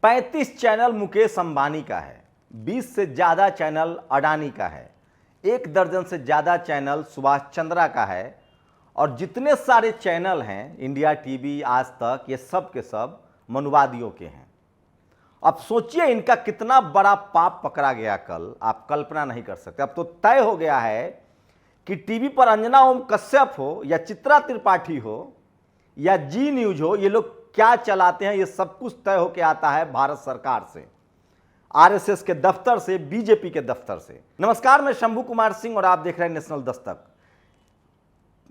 35 channel Mukesh Ambani का है, 20 से ज़्यादा चैनल अडानी का है, 1 दर्जन से ज़्यादा चैनल सुभाष चंद्रा का है और जितने सारे चैनल हैं इंडिया टीवी, आज तक, ये सब के सब मनुवादियों के हैं। अब सोचिए इनका कितना बड़ा पाप पकड़ा गया कल, आप कल्पना नहीं कर सकते। अब तो तय हो गया है कि टीवी पर अंजना ओम कश्यप हो या चित्रा त्रिपाठी हो या जी न्यूज हो, ये लोग क्या चलाते हैं ये सब कुछ तय होकर आता है भारत सरकार से, आरएसएस के दफ्तर से, बीजेपी के दफ्तर से। नमस्कार, मैं शंभू कुमार सिंह और आप देख रहे हैं नेशनल दस्तक।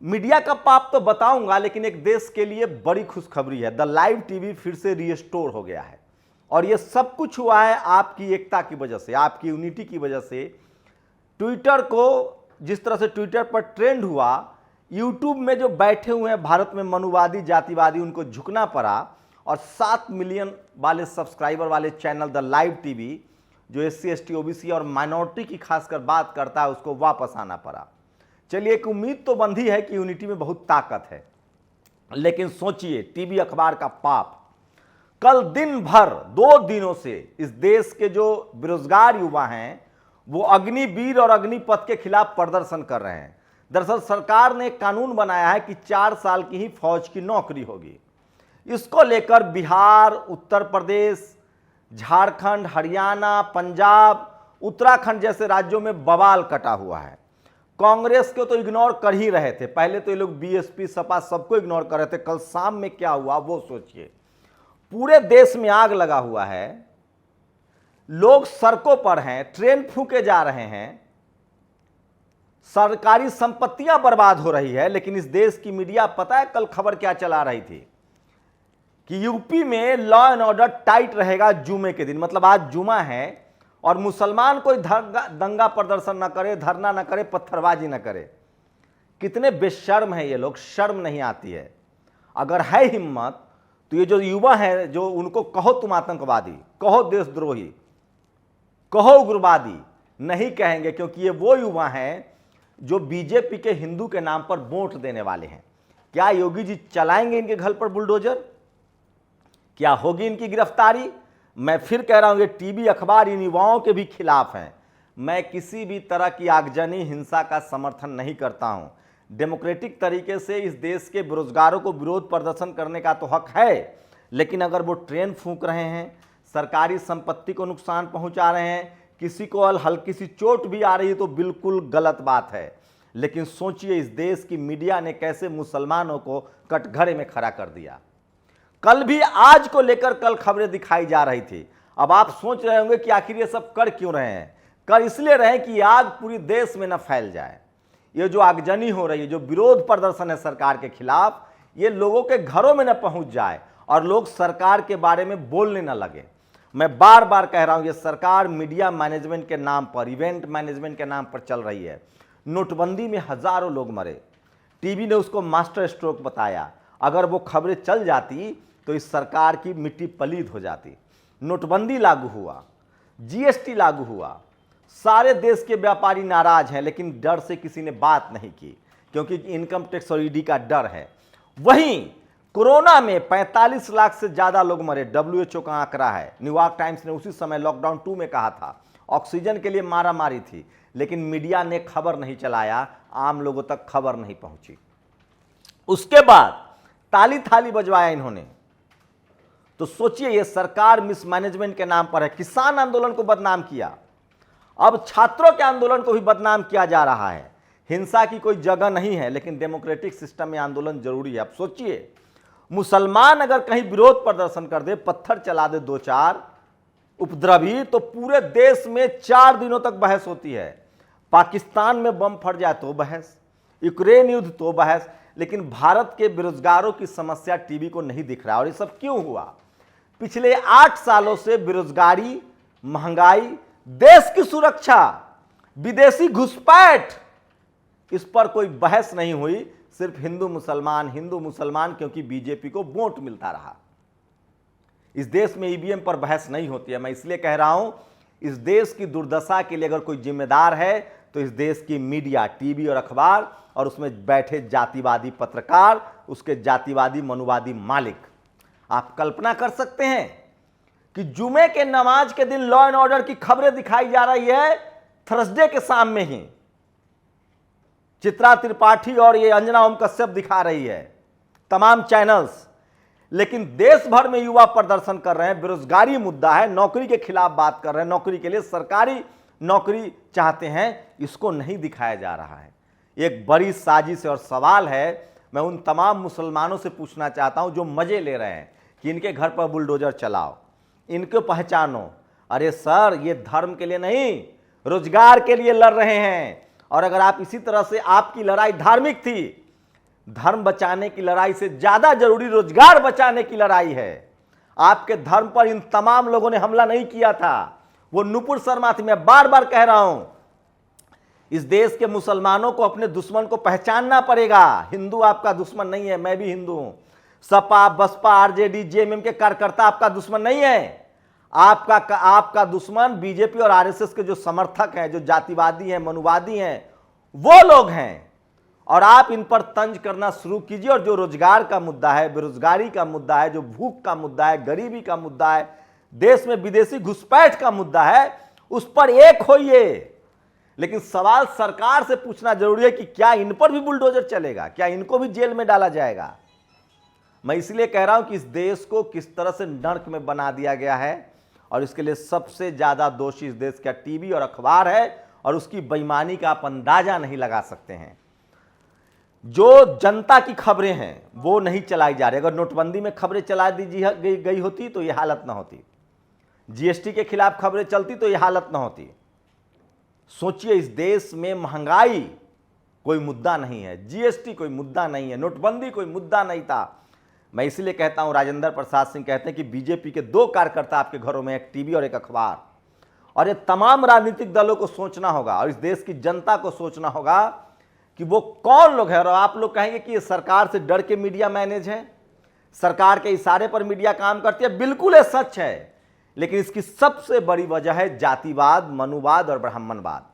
मीडिया का पाप तो बताऊंगा, लेकिन एक देश के लिए बड़ी खुशखबरी है। द लाइव टीवी फिर से रिस्टोर हो गया है और ये सब कुछ हुआ है आपकी एकता की वजह से, आपकी यूनिटी की वजह से। ट्विटर को जिस तरह से ट्विटर पर ट्रेंड हुआ, यूट्यूब में जो बैठे हुए हैं भारत में मनुवादी, जातिवादी, उनको झुकना पड़ा और 7 मिलियन वाले सब्सक्राइबर वाले चैनल द लाइव टीवी, जो SC ST OBC और माइनॉरिटी की खासकर बात करता है, उसको वापस आना पड़ा। चलिए, एक उम्मीद तो बंधी है कि यूनिटी में बहुत ताकत है, लेकिन सोचिए टीवी अखबार का पाप। कल दिन भर 2 दिनों से इस देश के जो बेरोजगार युवा हैं वो अग्निवीर और अग्निपथ के खिलाफ प्रदर्शन कर रहे हैं। दरअसल सरकार ने एक कानून बनाया है कि 4 साल की ही फौज की नौकरी होगी। इसको लेकर बिहार, उत्तर प्रदेश, झारखंड, हरियाणा, पंजाब, उत्तराखंड जैसे राज्यों में बवाल कटा हुआ है। कांग्रेस को तो इग्नोर कर ही रहे थे, पहले तो ये लोग BSP, सपा सबको इग्नोर कर रहे थे। कल शाम में क्या हुआ वो सोचिए। पूरे देश में आग लगा हुआ है, लोग सड़कों पर हैं, ट्रेन फूके जा रहे हैं, सरकारी संपत्तियां बर्बाद हो रही है। लेकिन इस देश की मीडिया, पता है कल खबर क्या चला रही थी कि यूपी में लॉ एंड ऑर्डर टाइट रहेगा जुमे के दिन। मतलब आज जुमा है और मुसलमान कोई दंगा प्रदर्शन ना करे, धरना ना करे, पत्थरबाजी ना करे। कितने बेशर्म है ये लोग, शर्म नहीं आती है। अगर है हिम्मत तो ये जो युवा है, जो उनको कहो तुम आतंकवादी, कहो देशद्रोही, कहो उग्रवादी, नहीं कहेंगे, क्योंकि ये वो युवा हैं जो बीजेपी के हिंदू के नाम पर वोट देने वाले हैं। क्या योगी जी चलाएंगे इनके घर पर बुलडोजर? क्या होगी इनकी गिरफ्तारी? मैं फिर कह रहा हूं, ये टीवी अखबार इन युवाओं के भी खिलाफ हैं। मैं किसी भी तरह की आगजनी, हिंसा का समर्थन नहीं करता हूं। डेमोक्रेटिक तरीके से इस देश के बेरोजगारों को विरोध प्रदर्शन करने का तो हक है, लेकिन अगर वो ट्रेन फूंक रहे हैं, सरकारी संपत्ति को नुकसान पहुंचा रहे हैं, किसी को हल्की सी चोट भी आ रही है, तो बिल्कुल गलत बात है। लेकिन सोचिए इस देश की मीडिया ने कैसे मुसलमानों को कटघरे में खड़ा कर दिया। कल भी आज को लेकर कल खबरें दिखाई जा रही थी। अब आप सोच रहे होंगे कि आखिर ये सब कर क्यों रहे हैं? कर इसलिए रहे हैं कि आग पूरी देश में न फैल जाए। ये जो आगजनी हो रही है, जो विरोध प्रदर्शन है सरकार के खिलाफ, ये लोगों के घरों में न पहुंच जाए और लोग सरकार के बारे में बोलने न लगे। मैं बार बार कह रहा हूं, ये सरकार मीडिया मैनेजमेंट के नाम पर, इवेंट मैनेजमेंट के नाम पर चल रही है। नोटबंदी में हजारों लोग मरे, टीवी ने उसको मास्टर स्ट्रोक बताया। अगर वो खबरें चल जाती तो इस सरकार की मिट्टी पलीद हो जाती। नोटबंदी लागू हुआ, GST लागू हुआ, सारे देश के व्यापारी नाराज हैं, लेकिन डर से किसी ने बात नहीं की, क्योंकि इनकम टैक्स और ED का डर है। वहीं कोरोना में 45 लाख से ज्यादा लोग मरे, WHO का आंकड़ा है। न्यूयॉर्क टाइम्स ने उसी समय लॉकडाउन 2 में कहा था। ऑक्सीजन के लिए मारामारी थी, लेकिन मीडिया ने खबर नहीं चलाया, आम लोगों तक खबर नहीं पहुंची। उसके बाद ताली थाली बजवाया इन्होंने। तो सोचिए, ये सरकार मिसमैनेजमेंट के नाम पर है। किसान आंदोलन को बदनाम किया, अब छात्रों के आंदोलन को भी बदनाम किया जा रहा है। हिंसा की कोई जगह नहीं है, लेकिन डेमोक्रेटिक सिस्टम में आंदोलन जरूरी है। अब सोचिए, मुसलमान अगर कहीं विरोध प्रदर्शन कर दे, पत्थर चला दे 2-4 उपद्रवी, तो पूरे देश में 4 दिनों तक बहस होती है। पाकिस्तान में बम फट जाए तो बहस, यूक्रेन युद्ध तो बहस। लेकिन भारत के बेरोजगारों की समस्या टीवी को नहीं दिख रहा। और ये सब क्यों हुआ? पिछले 8 सालों से बेरोजगारी, महंगाई, देश की सुरक्षा, विदेशी घुसपैठ, इस पर कोई बहस नहीं हुई। सिर्फ हिंदू मुसलमान, क्योंकि बीजेपी को वोट मिलता रहा। इस देश में EVM पर बहस नहीं होती है। मैं इसलिए कह रहा हूं, इस देश की दुर्दशा के लिए अगर कोई जिम्मेदार है तो इस देश की मीडिया, टीवी और अखबार, और उसमें बैठे जातिवादी पत्रकार, उसके जातिवादी मनुवादी मालिक। आप कल्पना कर सकते हैं कि जुमे के नमाज के दिन लॉ एंड ऑर्डर की खबरें दिखाई जा रही है थर्सडे के शाम में ही। चित्रा त्रिपाठी और ये अंजना ओम कश्यप दिखा रही है, तमाम चैनल्स। लेकिन देश भर में युवा प्रदर्शन कर रहे हैं, बेरोजगारी मुद्दा है, नौकरी के खिलाफ बात कर रहे हैं, नौकरी के लिए सरकारी नौकरी चाहते हैं, इसको नहीं दिखाया जा रहा है। एक बड़ी साजिश और सवाल है, मैं उन तमाम मुसलमानों से पूछना चाहता हूं जो मजे ले रहे हैं कि इनके घर पर बुलडोजर चलाओ, इनको पहचानो। अरे सर, ये धर्म के लिए नहीं, रोजगार के लिए लड़ रहे हैं। और अगर आप इसी तरह से, आपकी लड़ाई धार्मिक थी, धर्म बचाने की लड़ाई से ज्यादा जरूरी रोजगार बचाने की लड़ाई है। आपके धर्म पर इन तमाम लोगों ने हमला नहीं किया था, वो नुपुर शर्मा थी। मैं बार बार कह रहा हूं, इस देश के मुसलमानों को अपने दुश्मन को पहचानना पड़ेगा। हिंदू आपका दुश्मन नहीं है, मैं भी हिंदू हूं। सपा, बसपा, आरजेडी, जेएमएम के कार्यकर्ता आपका दुश्मन नहीं है। आपका दुश्मन बीजेपी और आरएसएस के जो समर्थक हैं, जो जातिवादी हैं, मनुवादी हैं, वो लोग हैं। और आप इन पर तंज करना शुरू कीजिए। और जो रोजगार का मुद्दा है, बेरोजगारी का मुद्दा है, जो भूख का मुद्दा है, गरीबी का मुद्दा है, देश में विदेशी घुसपैठ का मुद्दा है, उस पर एक होइए। लेकिन सवाल सरकार से पूछना जरूरी है कि क्या इन पर भी बुलडोजर चलेगा, क्या इनको भी जेल में डाला जाएगा। मैं इसलिए कह रहा हूं कि इस देश को किस तरह से नर्क में बना दिया गया है, और इसके लिए सबसे ज्यादा दोषी इस देश का टीवी और अखबार है, और उसकी बेईमानी का आप अंदाजा नहीं लगा सकते हैं। जो जनता की खबरें हैं वो नहीं चलाई जा रही। अगर नोटबंदी में खबरें चला दी गई होती तो यह हालत ना होती, जीएसटी के खिलाफ खबरें चलती तो यह हालत ना होती। सोचिए, इस देश में महंगाई कोई मुद्दा नहीं है, जीएसटी कोई मुद्दा नहीं है, नोटबंदी कोई मुद्दा नहीं था। मैं इसलिए कहता हूं, राजेंद्र प्रसाद सिंह कहते हैं कि बीजेपी के 2 कार्यकर्ता आपके घरों में, एक टीवी और एक अखबार। और ये तमाम राजनीतिक दलों को सोचना होगा, और इस देश की जनता को सोचना होगा कि वो कौन लोग हैं। और आप लोग कहेंगे कि ये सरकार से डर के मीडिया मैनेज है, सरकार के इशारे पर मीडिया काम करती है। बिल्कुल ये सच है, लेकिन इसकी सबसे बड़ी वजह है जातिवाद, मनुवाद और ब्राह्मणवाद।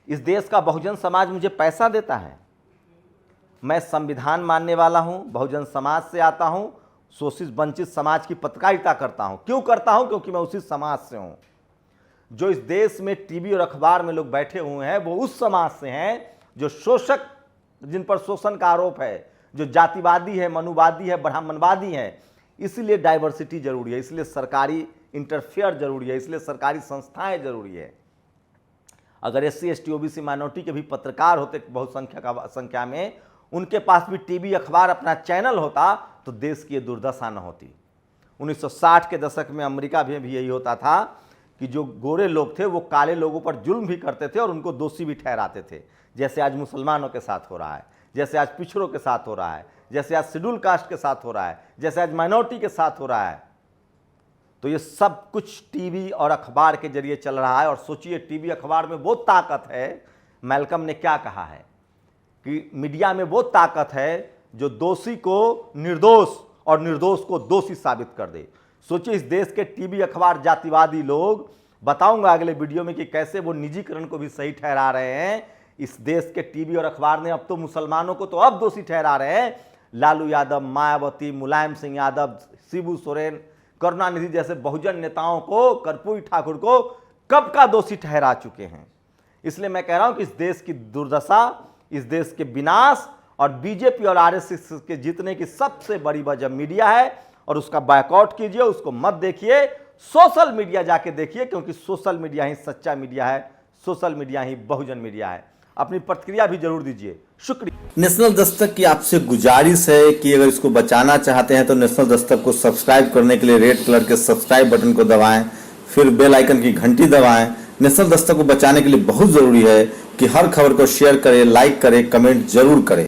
इस देश का बहुजन समाज मुझे पैसा देता है, मैं संविधान मानने वाला हूं, बहुजन समाज से आता हूं, शोषित वंचित समाज की पत्रकारिता करता हूं। क्यों करता हूं? क्योंकि मैं उसी समाज से हूं। जो इस देश में टीवी और अखबार में लोग बैठे हुए हैं वो उस समाज से हैं जो शोषक, जिन पर शोषण का आरोप है, जो जातिवादी है, मनुवादी है, ब्राह्मणवादी है। इसलिए डाइवर्सिटी जरूरी है, इसलिए सरकारी इंटरफेयर जरूरी है, इसलिए सरकारी संस्थाएं जरूरी है। अगर SC ST OBC माइनॉरिटी के भी पत्रकार होते संख्या में, उनके पास भी टीवी अखबार अपना चैनल होता, तो देश की दुर्दशा न होती। 1960 के दशक में अमेरिका भी यही होता था कि जो गोरे लोग थे वो काले लोगों पर जुल्म भी करते थे और उनको दोषी भी ठहराते थे। जैसे आज मुसलमानों के साथ हो रहा है, जैसे आज पिछड़ों के साथ हो रहा है, जैसे आज शेड्यूल कास्ट के साथ हो रहा है, जैसे आज माइनॉरिटी के साथ हो रहा है। तो ये सब कुछ टीवी और अखबार के जरिए चल रहा है। और सोचिए, टीवी अखबार में वो ताकत है, मैल्कम ने क्या कहा है कि मीडिया में वो ताकत है जो दोषी को निर्दोष और निर्दोष को दोषी साबित कर दे। सोचिए, इस देश के टीवी अखबार जातिवादी लोग, बताऊंगा अगले वीडियो में कि कैसे वो निजीकरण को भी सही ठहरा रहे हैं। इस देश के टीवी और अखबार ने अब तो मुसलमानों को तो अब दोषी ठहरा रहे हैं। लालू यादव, मायावती, मुलायम सिंह यादव, शिबू सोरेन, करुणानिधि जैसे बहुजन नेताओं को, कर्पूरी ठाकुर को कब का दोषी ठहरा चुके हैं। इसलिए मैं कह रहा हूं कि इस देश की दुर्दशा, इस देश के विनाश और बीजेपी और आरएसएस के जीतने की सबसे बड़ी वजह मीडिया है। और उसका बायकॉट कीजिए, उसको मत देखिए, सोशल मीडिया जाके देखिए, क्योंकि सोशल मीडिया ही सच्चा मीडिया है, सोशल मीडिया ही बहुजन मीडिया है। अपनी प्रतिक्रिया भी जरूर दीजिए। शुक्रिया। नेशनल दस्तक की आपसे गुजारिश है कि अगर इसको बचाना चाहते हैं तो नेशनल दस्तक को सब्सक्राइब करने के लिए रेड कलर के सब्सक्राइब बटन को दबाएं, फिर बेल आइकन की घंटी दबाएं। नेशनल दस्तक को बचाने के लिए बहुत जरूरी है कि हर खबर को शेयर करें, लाइक करें, कमेंट जरूर करें।